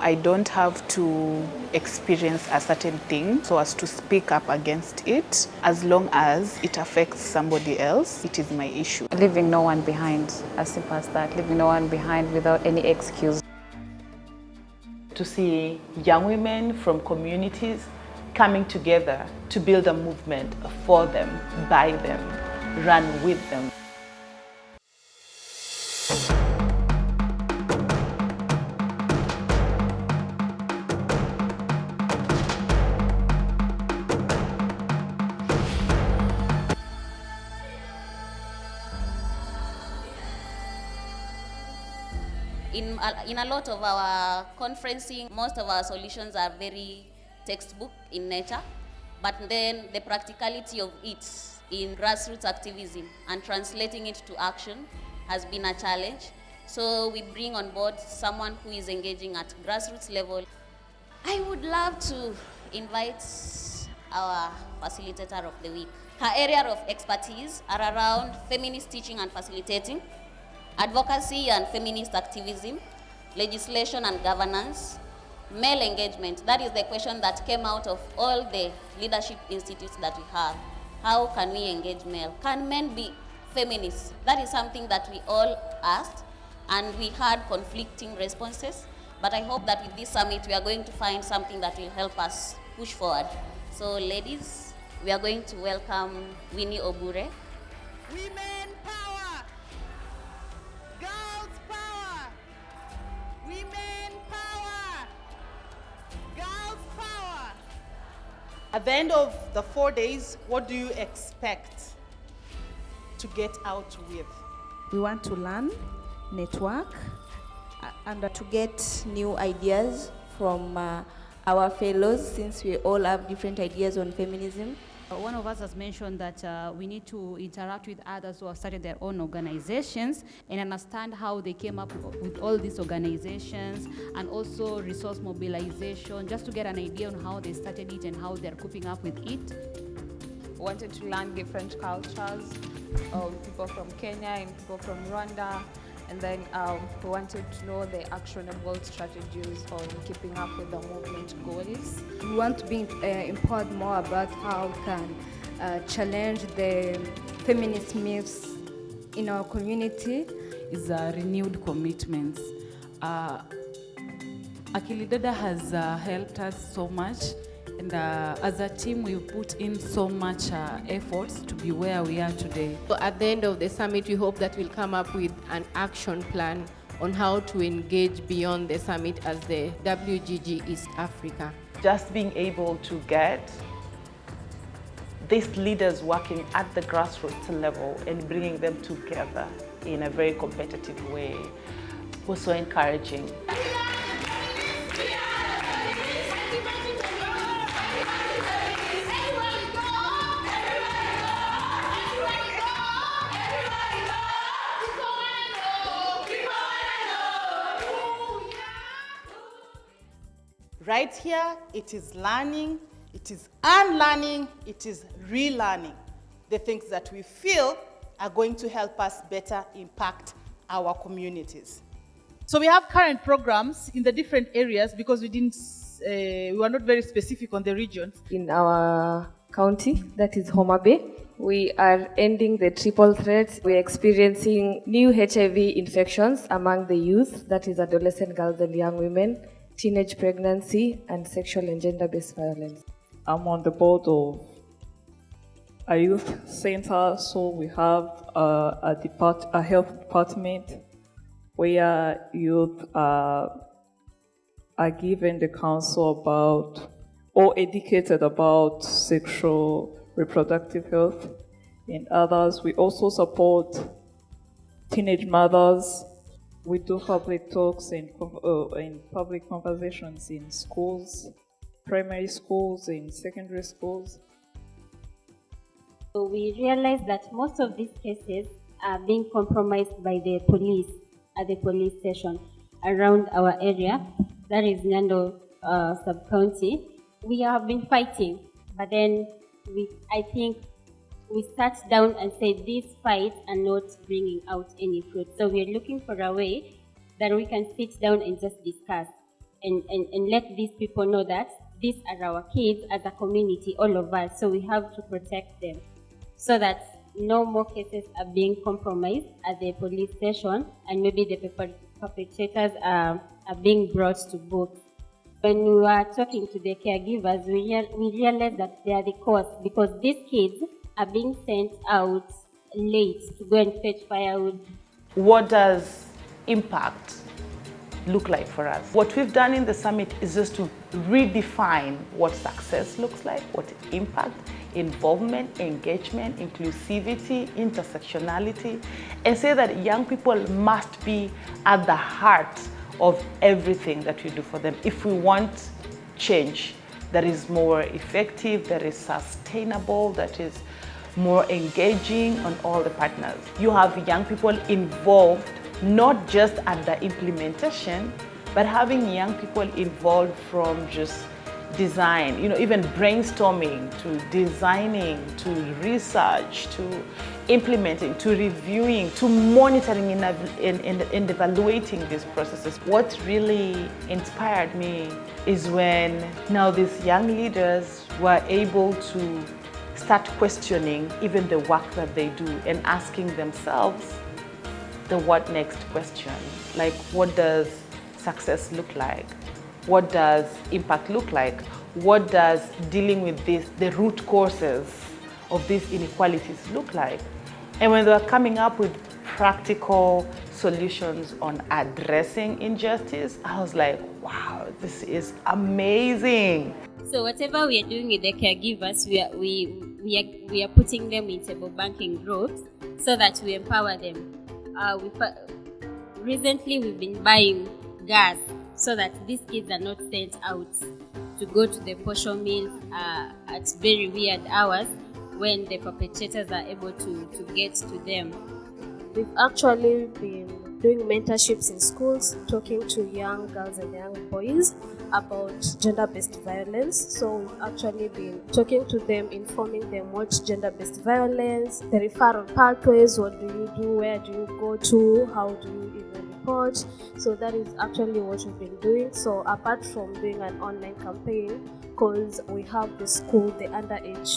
I don't have to experience a certain thing so as to speak up against it. As long as it affects somebody else, it is my issue. Leaving no one behind, as simple as that. Leaving no one behind without any excuse. To see young women from communities coming together to build a movement for them, by them, run with them. In a lot of our conferencing, most of our solutions are very textbook in nature, but then the practicality of it in grassroots activism and translating it to action has been a challenge. So we bring on board someone who is engaging at grassroots level. I would love to invite our facilitator of the week. Her area of expertise are around feminist teaching and facilitating, advocacy and feminist activism, legislation and governance, male engagement. That is the question that came out of all the leadership institutes that we have. How can we engage male? Can men be feminists? That is something that we all asked, and we had conflicting responses. But I hope that with this summit, we are going to find something that will help us push forward. So ladies, we are going to welcome Winnie Obure. Women power! Girls power! Women power! Girls power! At the end of the 4 days, what do you expect to get out with? We want to learn, network, and to get new ideas from our fellows, since we all have different ideas on feminism. One of us has mentioned that we need to interact with others who have started their own organizations and understand how they came up with all these organizations, and also resource mobilization, just to get an idea on how they started it and how they're coping up with it. Wanted to learn different cultures, people from Kenya and people from Rwanda, and then we wanted to know the actionable strategies on keeping up with the movement goals. We want to be informed more about how we can challenge the feminist myths in our community. Is a renewed commitment. Akili Dada has helped us so much, and as a team we put in so much efforts to be where we are today. So at the end of the summit, we hope that we'll come up with an action plan on how to engage beyond the summit as the WGG East Africa. Just being able to get these leaders working at the grassroots level and bringing them together in a very competitive way was so encouraging. Right here, it is learning, it is unlearning, it is relearning the things that we feel are going to help us better impact our communities. So we have current programs in the different areas because we were not very specific on the regions. In our county, that is Homa Bay, we are ending the triple threat. We're experiencing new HIV infections among the youth, that is adolescent girls and young women, teenage pregnancy, and sexual and gender-based violence. I'm on the board of a youth center, so we have a health department where youth are given the counsel about or educated about sexual reproductive health and others. We also support teenage mothers. We do public talks and public conversations in schools, primary schools and secondary schools. So we realize that most of these cases are being compromised by the police at the police station around our area, that is Nyando sub-county. We have been fighting, but then I think we sat down and said these fights are not bringing out any fruit. So we are looking for a way that we can sit down and just discuss. and let these people know that these are our kids as a community, all of us, so we have to protect them so that no more cases are being compromised at the police station and maybe the perpetrators are being brought to book. When we were talking to the caregivers, we realized that they are the cause because these kids are being sent out late to go and fetch firewood. What does impact look like for us? What we've done in the summit is just to redefine what success looks like, what impact, involvement, engagement, inclusivity, intersectionality, and say that young people must be at the heart of everything that we do for them if we want change that is more effective, that is sustainable, that is more engaging on all the partners. You have young people involved, not just at the implementation, but having young people involved from just design, even brainstorming, to designing, to research, to implementing, to reviewing, to monitoring and evaluating these processes. What really inspired me is when now these young leaders were able to start questioning even the work that they do and asking themselves the what next question. Like, what does success look like? What does impact look like? What does dealing with the root causes of these inequalities look like? And when they were coming up with practical solutions on addressing injustice, I was like, wow, this is amazing. So whatever we are doing with the caregivers, we are putting them in table banking groups so that we empower them. Recently, we've been buying gas so that these kids are not sent out to go to the posho mills at very weird hours when the perpetrators are able to get to them. We've actually been doing mentorships in schools, talking to young girls and young boys about gender-based violence. So we've actually been talking to them, informing them what's gender-based violence, the referral pathways, what do you do, where do you go to, how do you even report. So that is actually what we've been doing. So apart from doing an online campaign, because we have the school, the underage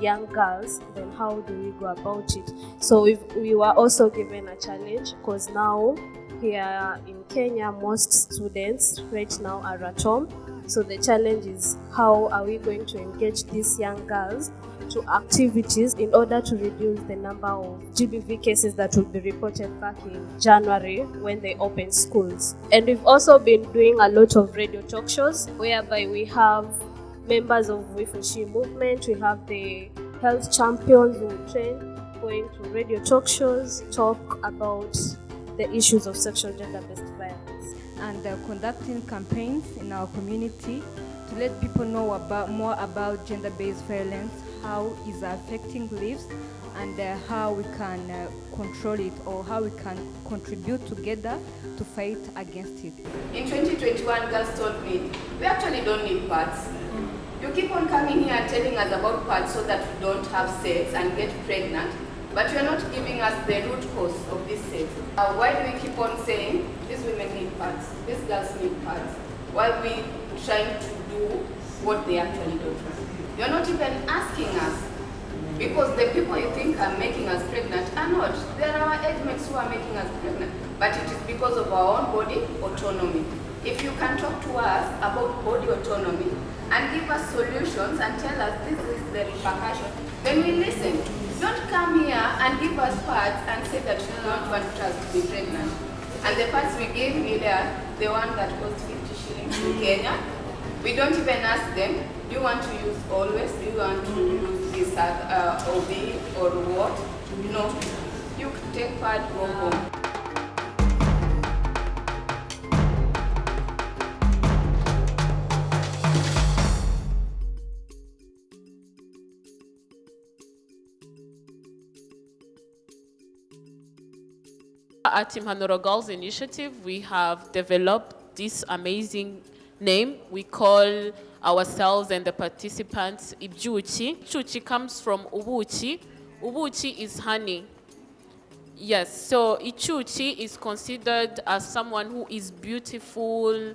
young girls, then how do we go about it? So we were also given a challenge because now here in Kenya, most students right now are at home. So the challenge is, how are we going to engage these young girls to activities in order to reduce the number of GBV cases that will be reported back in January when they open schools. And we've also been doing a lot of radio talk shows whereby we have members of We for She movement, we have the health champions who train going to radio talk shows, talk about the issues of sexual gender-based violence. And conducting campaigns in our community to let people know more about gender-based violence, how it's affecting lives, and how we can control it, or how we can contribute together to fight against it. In 2021, girls told me, we actually don't need pads. You keep on coming here telling us about pads so that we don't have sex and get pregnant, but you're not giving us the root cause of this sex. Why do we keep on saying these women need pads, these girls need pads, while we trying to do what they actually don't want? You're not even asking us, because the people you think are making us pregnant are not. There are our age mates who are making us pregnant, but it is because of our own body autonomy. If you can talk to us about body autonomy and give us solutions and tell us this is the repercussion, then we listen. Don't come here and give us pads and say that you don't want us to be pregnant. And the pads we gave me there, the one that cost 50 shillings in Kenya, we don't even ask them, do you want to use always? Do you want to use this OB or what? No. You take pad, go home. At Impanuro Girls Initiative, we have developed this amazing name. We call ourselves and the participants Ijuchi. Ijuchi comes from Ubuchi. Ubuchi is honey. Yes, so Ichuchi is considered as someone who is beautiful,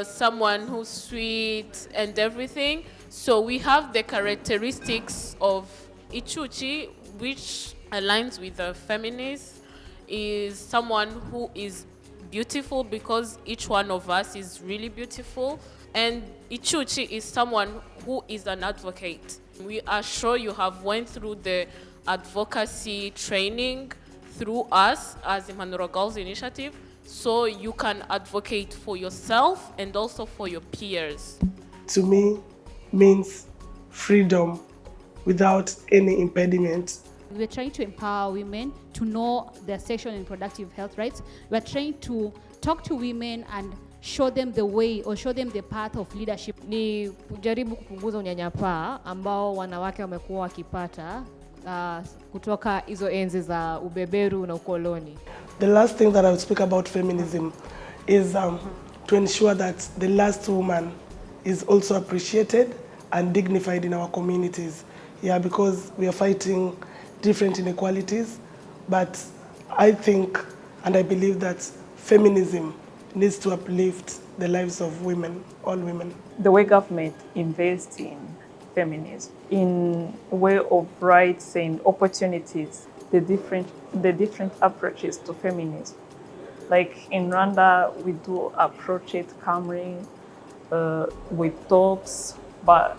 someone who's sweet and everything. So we have the characteristics of Ichuchi, which aligns with the feminist, is someone who is beautiful because each one of us is really beautiful. And Ichuchi is someone who is an advocate. We are sure you have went through the advocacy training through us as Impanuro Girls Initiative, so you can advocate for yourself and also for your peers. To me, means freedom without any impediment. We're trying to empower women to know their sexual and reproductive health rights. We're trying to talk to women and show them the way or show them the path of leadership. Ni kujaribu kupunguza unyanyapaa ambao wanawake wamekuwa wakipata kutoka hizo enzi za ubeberu na ukoloni. The last thing that I would speak about feminism is to ensure that the last woman is also appreciated and dignified in our communities. Yeah, because we are fighting different inequalities, but I think and I believe that feminism needs to uplift the lives of women, all women. The way government invests in feminism, in a way of rights and opportunities, the different approaches to feminism. Like in Rwanda, we do approach it calmly, with talks, but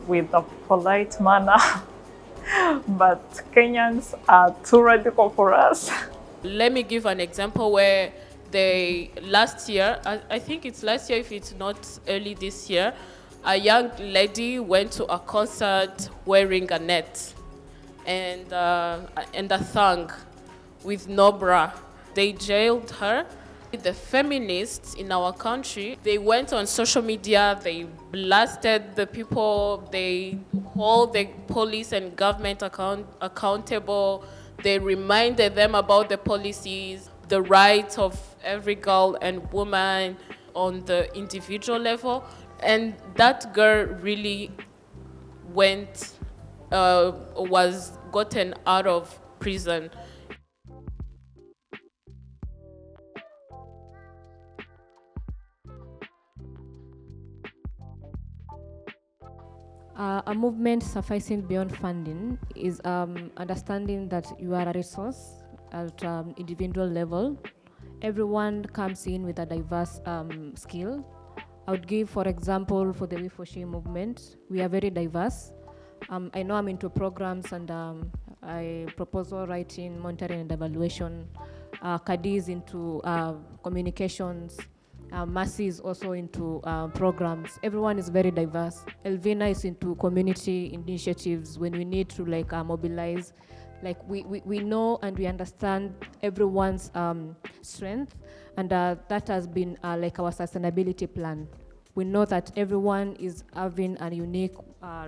with a polite manner. But Kenyans are too radical for us. Let me give an example where last year, I think it's last year if it's not early this year, a young lady went to a concert wearing a net and a thong with no bra. They jailed her. The feminists in our country, they went on social media, they blasted the people, they hold the police and government accountable, they reminded them about the policies, the rights of every girl and woman on the individual level. And that girl really was gotten out of prison. A movement sufficing beyond funding is understanding that you are a resource at individual level. Everyone comes in with a diverse skill. I would give, for example, for the We for She movement, we are very diverse. I know I'm into programs and I proposal writing, monitoring and evaluation. Kadi is into communications. Mercy is also into programs. Everyone is very diverse. Elvina is into community initiatives when we need to mobilize. We know and we understand everyone's strength, and that has been our sustainability plan. We know that everyone is having a unique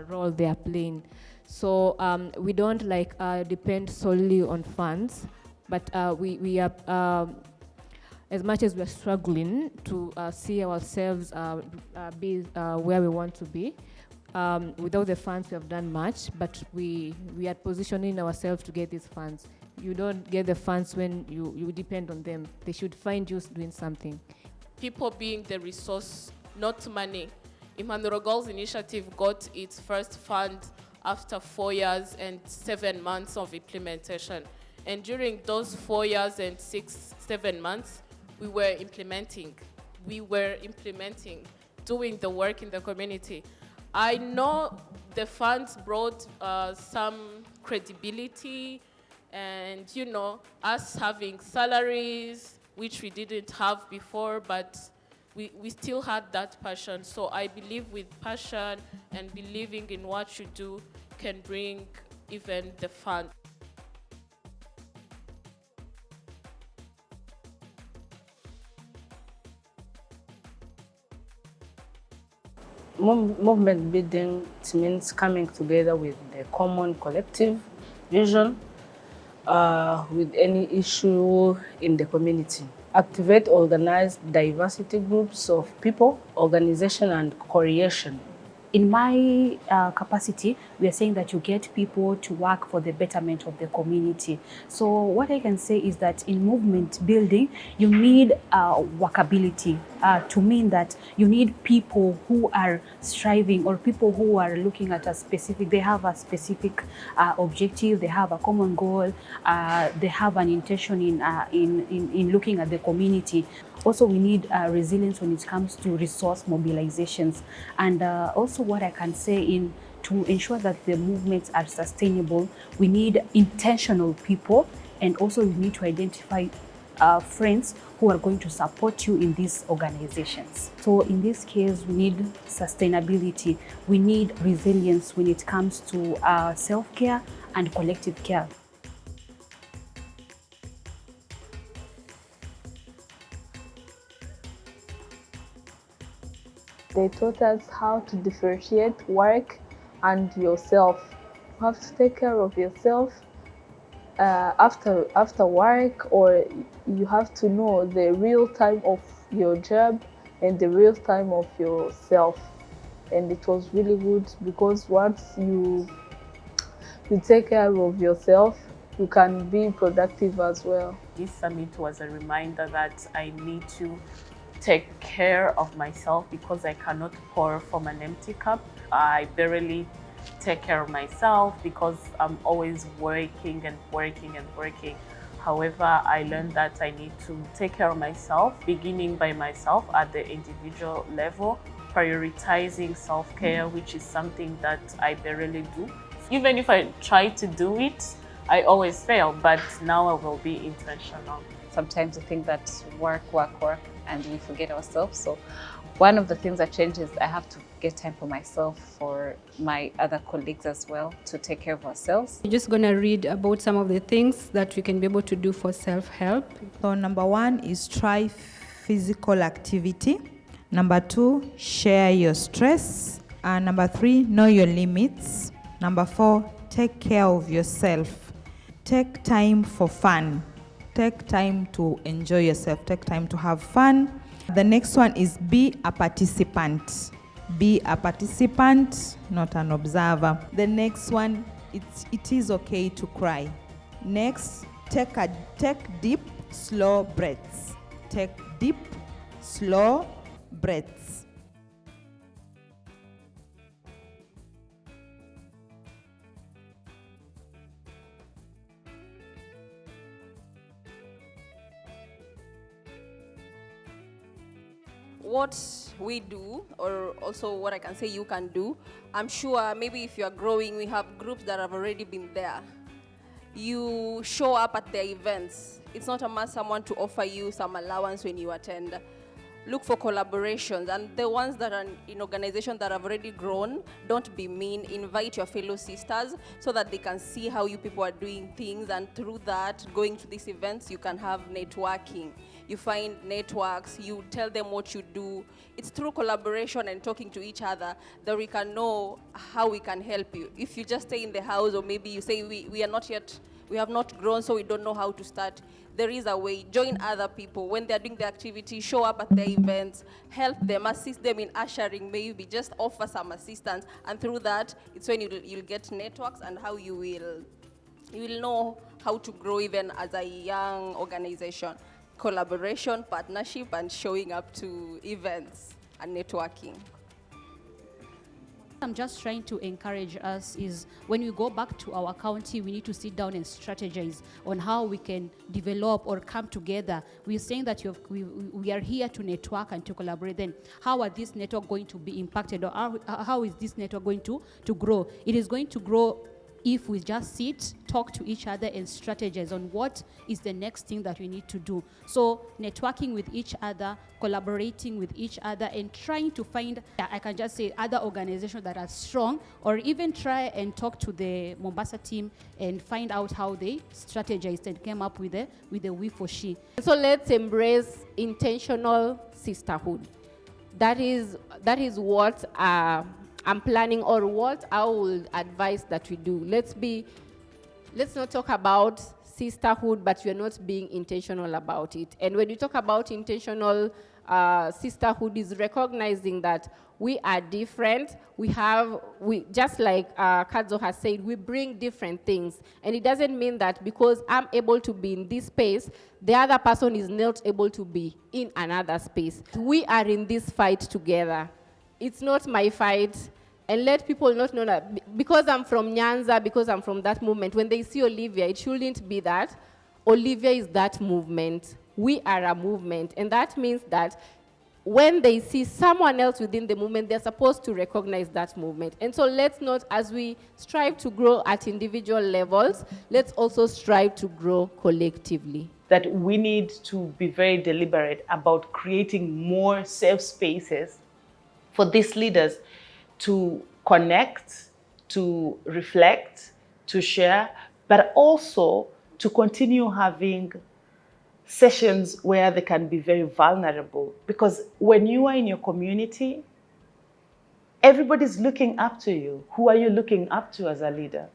role they are playing. So we don't depend solely on funds, but we are as much as we're struggling to see ourselves be where we want to be, without the funds we have done much, but we are positioning ourselves to get these funds. You don't get the funds when you depend on them. They should find you doing something. People being the resource, not money. Impanuro Girls Initiative got its first fund after 4 years and 7 months of implementation. And during those 4 years and 6-7 months, we were implementing, doing the work in the community. I know the funds brought some credibility and, us having salaries, which we didn't have before, but we still had that passion. So I believe with passion and believing in what you do can bring even the fund. Movement building means coming together with a common collective vision with any issue in the community. Activate organized diversity groups of people, organization and creation in my capacity, we are saying that you get people to work for the betterment of the community. So what I can say is that in movement building, you need workability to mean that you need people who are striving, or people who are looking at a specific, they have a specific objective, they have a common goal, they have an intention in looking at the community. Also, we need resilience when it comes to resource mobilizations. And also what I can say to ensure that the movements are sustainable, we need intentional people, and also we need to identify friends who are going to support you in these organizations. So in this case, we need sustainability, we need resilience when it comes to self-care and collective care. They taught us how to differentiate work and yourself. You have to take care of yourself after work, or you have to know the real time of your job and the real time of yourself. And it was really good because once you take care of yourself, you can be productive as well. This summit was a reminder that I need to take care of myself because I cannot pour from an empty cup. I barely take care of myself because I'm always working and working and working. However, I learned that I need to take care of myself, beginning by myself at the individual level, prioritizing self-care, which is something that I barely do. Even if I try to do it, I always fail, but now I will be intentional. Sometimes we think that work, and we forget ourselves. So one of the things that changes, I have to get time for myself, for my other colleagues as well, to take care of ourselves. We're just going to read about some of the things that we can be able to do for self-help. So number 1 is try physical activity. Number 2, share your stress. Number 3, know your limits. Number 4, take care of yourself. Take time for fun. Take time to enjoy yourself. Take time to have fun. The next one is be a participant. Be a participant, not an observer. The next one, it is okay to cry. Next, take deep, slow breaths. Take deep, slow breaths. What we do, or also what I can say you can do, I'm sure maybe if you are growing, we have groups that have already been there. You show up at their events. It's not a must someone to offer you some allowance when you attend. Look for collaborations, and the ones that are in organizations that have already grown, don't be mean. Invite your fellow sisters so that they can see how you people are doing things, and through that, going to these events, you can have networking. You find networks, you tell them what you do. It's through collaboration and talking to each other that we can know how we can help you. If you just stay in the house, or maybe you say we are not yet, we have not grown, so we don't know how to start, there is a way. Join other people. When they're doing the activity, show up at their events, help them, assist them in ushering, maybe just offer some assistance. And through that, it's when you'll get networks and how you will know how to grow even as a young organization. Collaboration, partnership, and showing up to events and networking. I'm just trying to encourage us is when we go back to our county, we need to sit down and strategize on how we can develop or come together. We're saying that we are here to network and to collaborate. Then how are this network going to be impacted, or how is this network going to grow? It is going to grow if we just sit, talk to each other, and strategize on what is the next thing that we need to do. So networking with each other, collaborating with each other, and trying to find, I can just say, other organizations that are strong, or even try and talk to the Mombasa team and find out how they strategized and came up with the we for she. So let's embrace intentional sisterhood. That is what I'm planning, or what I will advise that we do. Let's not talk about sisterhood, but we're not being intentional about it. And when you talk about intentional sisterhood is recognizing that we are different. Just like Kadzo has said, we bring different things. And it doesn't mean that because I'm able to be in this space, the other person is not able to be in another space. We are in this fight together. It's not my fight. And let people not know that because I'm from Nyanza, because I'm from that movement, when they see Olivia, it shouldn't be that Olivia is that movement. We are a movement. And that means that when they see someone else within the movement, they're supposed to recognize that movement. And so let's not, as we strive to grow at individual levels, let's also strive to grow collectively. That we need to be very deliberate about creating more safe spaces for these leaders to connect, to reflect, to share, but also to continue having sessions where they can be very vulnerable. Because when you are in your community, everybody's looking up to you. Who are you looking up to as a leader?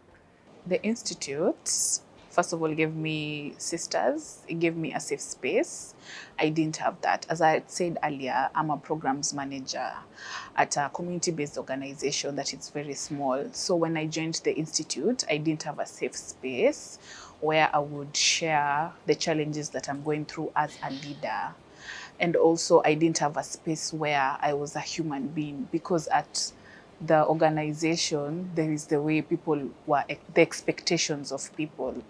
The Institute, first of all, gave me sisters. It gave me a safe space. I didn't have that. As I had said earlier, I'm a programs manager at a community-based organization that is very small. So when I joined the Institute, I didn't have a safe space where I would share the challenges that I'm going through as a leader. And also, I didn't have a space where I was a human being, because at the organization, there is the way people were, the expectations of people.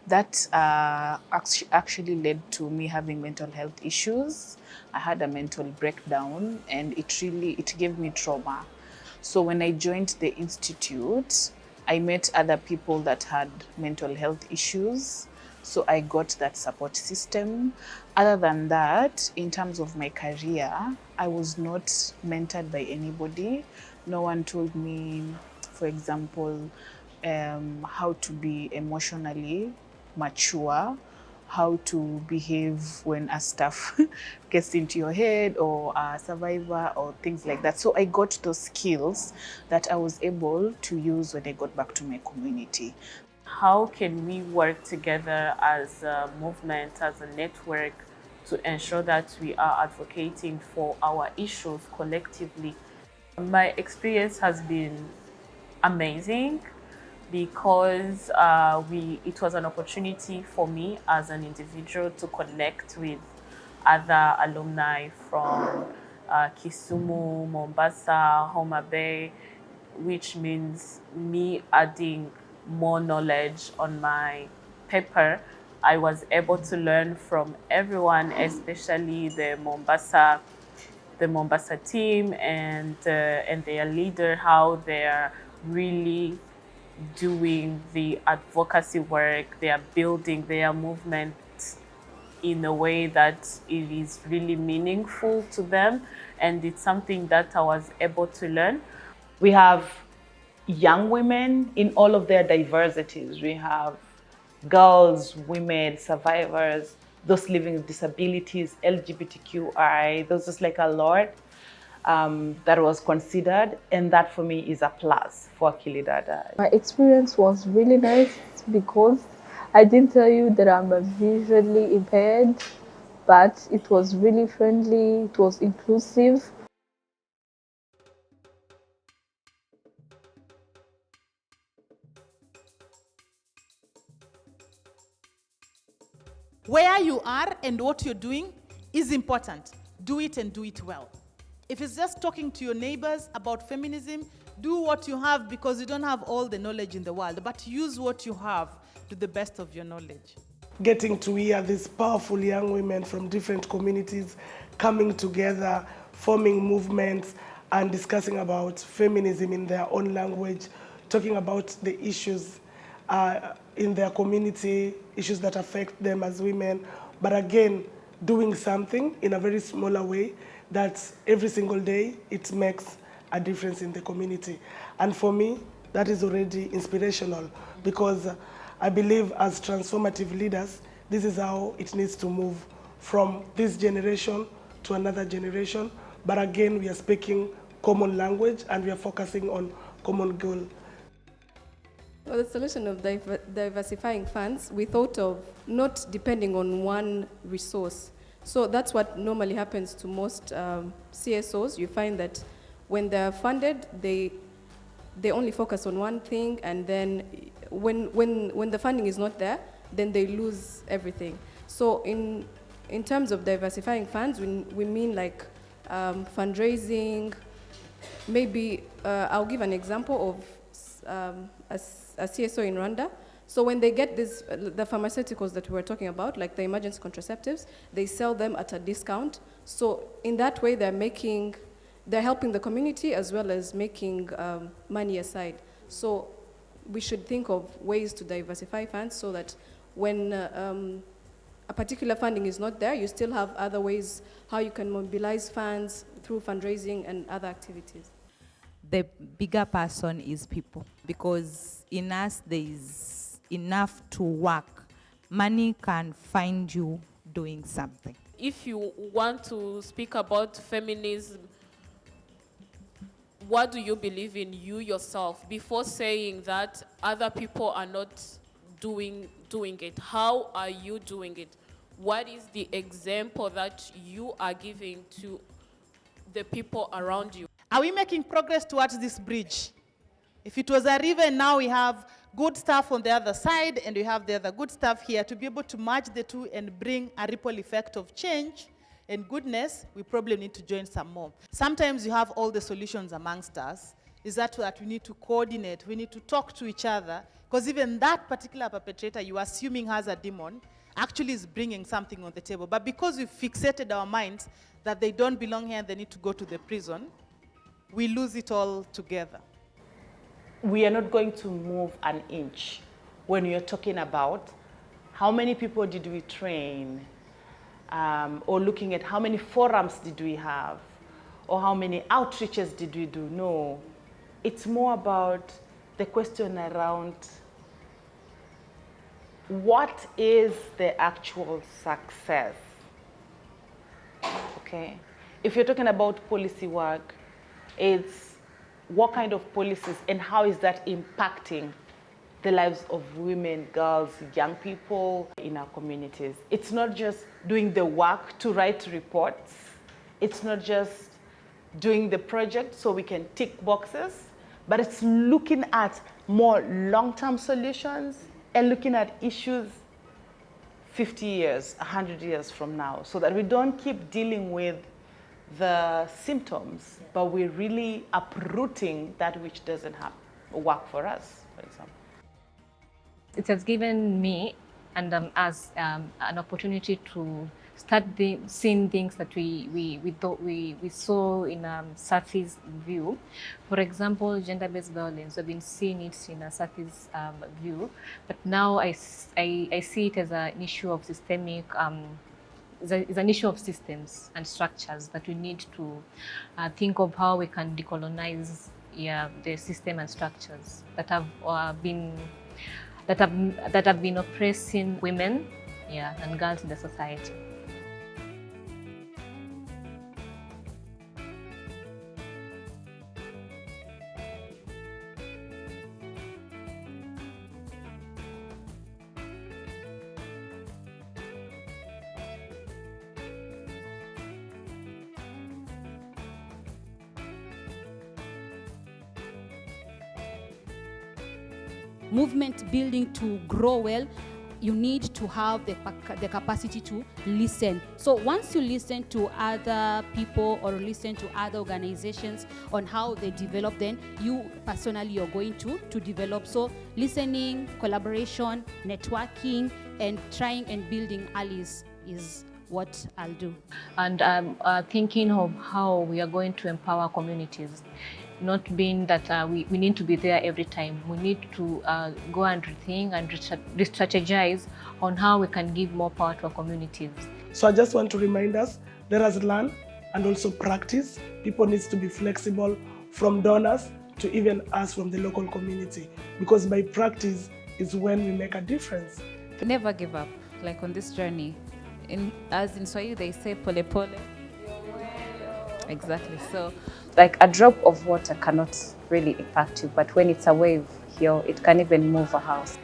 That actually led to me having mental health issues. I had a mental breakdown, and it gave me trauma. So when I joined the Institute, I met other people that had mental health issues. So I got that support system. Other than that, in terms of my career, I was not mentored by anybody. No one told me, for example, how to be emotionally mature, how to behave when a stuff gets into your head, or a survivor, or things like that. So I got those skills that I was able to use when I got back to my community. How can we work together as a movement, as a network, to ensure that we are advocating for our issues collectively? My experience has been amazing, because it was an opportunity for me as an individual to connect with other alumni from Kisumu, Mombasa, Homa Bay, which means me adding more knowledge on my paper. I was able to learn from everyone, especially the Mombasa team and their leader, how they're really doing the advocacy work. They are building their movement in a way that it is really meaningful to them, and it's something that I was able to learn. We have young women in all of their diversities. We have girls, women, survivors, those living with disabilities, LGBTQI. There's just like a lot that was considered, and that for me is a plus for Akili Dada. My experience was really nice, because I didn't tell you that I'm visually impaired, but it was really friendly, it was inclusive. Where you are and what you're doing is important. Do it and do it well. If it's just talking to your neighbors about feminism, do what you have, because you don't have all the knowledge in the world, but use what you have to the best of your knowledge. Getting to hear these powerful young women from different communities coming together, forming movements, and discussing about feminism in their own language, talking about the issues in their community, issues that affect them as women, but again, doing something in a very smaller way that every single day it makes a difference in the community. And for me, that is already inspirational, because I believe as transformative leaders, this is how it needs to move from this generation to another generation. But again, we are speaking common language and we are focusing on common goal. For the solution of diversifying funds, we thought of not depending on one resource. So that's what normally happens to most CSOs. You find that when they're funded, they only focus on one thing, and then when the funding is not there, then they lose everything. So in terms of diversifying funds, we mean like fundraising. Maybe I'll give an example of a CSO in Rwanda. So when they get the pharmaceuticals that we were talking about, like the emergency contraceptives, they sell them at a discount. So in that way, they're helping the community as well as making money aside. So we should think of ways to diversify funds so that when a particular funding is not there, you still have other ways how you can mobilize funds through fundraising and other activities. The bigger person is people, because in us there is enough to work. Money can find you doing something. If you want to speak about feminism, what do you believe in you yourself before saying that other people are not doing it? How are you doing it? What is the example that you are giving to the people around you? Are we making progress towards this bridge? If it was a river, now we have good stuff on the other side and we have the other good stuff here. To be able to merge the two and bring a ripple effect of change and goodness, we probably need to join some more. Sometimes you have all the solutions amongst us. Is that we need to coordinate, we need to talk to each other, because even that particular perpetrator you are assuming has a demon actually is bringing something on the table. But because we've fixated our minds that they don't belong here and they need to go to the prison, we lose it all together. We are not going to move an inch when you're talking about how many people did we train, or looking at how many forums did we have, or how many outreaches did we do. No, it's more about the question around what is the actual success, okay? If you're talking about policy work, it's what kind of policies and how is that impacting the lives of women, girls, young people in our communities. It's not just doing the work to write reports. It's not just doing the project so we can tick boxes, but it's looking at more long-term solutions and looking at issues 50 years, 100 years from now, so that we don't keep dealing with the symptoms, but we're really uprooting that which doesn't work for us, for example. It has given me and us an opportunity to start seeing things that we thought we saw in Safi's view. For example, gender-based violence, we've been seeing it in Safi's view, but now I see it as an issue of systemic. It's an issue of systems and structures that we need to think of how we can decolonize the system and structures that have been oppressing women and girls in the society. Movement building to grow well, you need to have the capacity to listen. So once you listen to other people or listen to other organizations on how they develop, then you personally you're going to develop. So listening, collaboration, networking, and trying and building allies is what I'll do. And thinking of how we are going to empower communities. Not being that we need to be there every time. We need to go and rethink and re-strategize on how we can give more power to our communities. So I just want to remind us, let us learn and also practice. People need to be flexible, from donors to even us from the local community, because by practice is when we make a difference. Never give up, like on this journey. As in Swahili they say pole pole. Exactly. So like a drop of water cannot really impact you, but when it's a wave here, it can even move a house.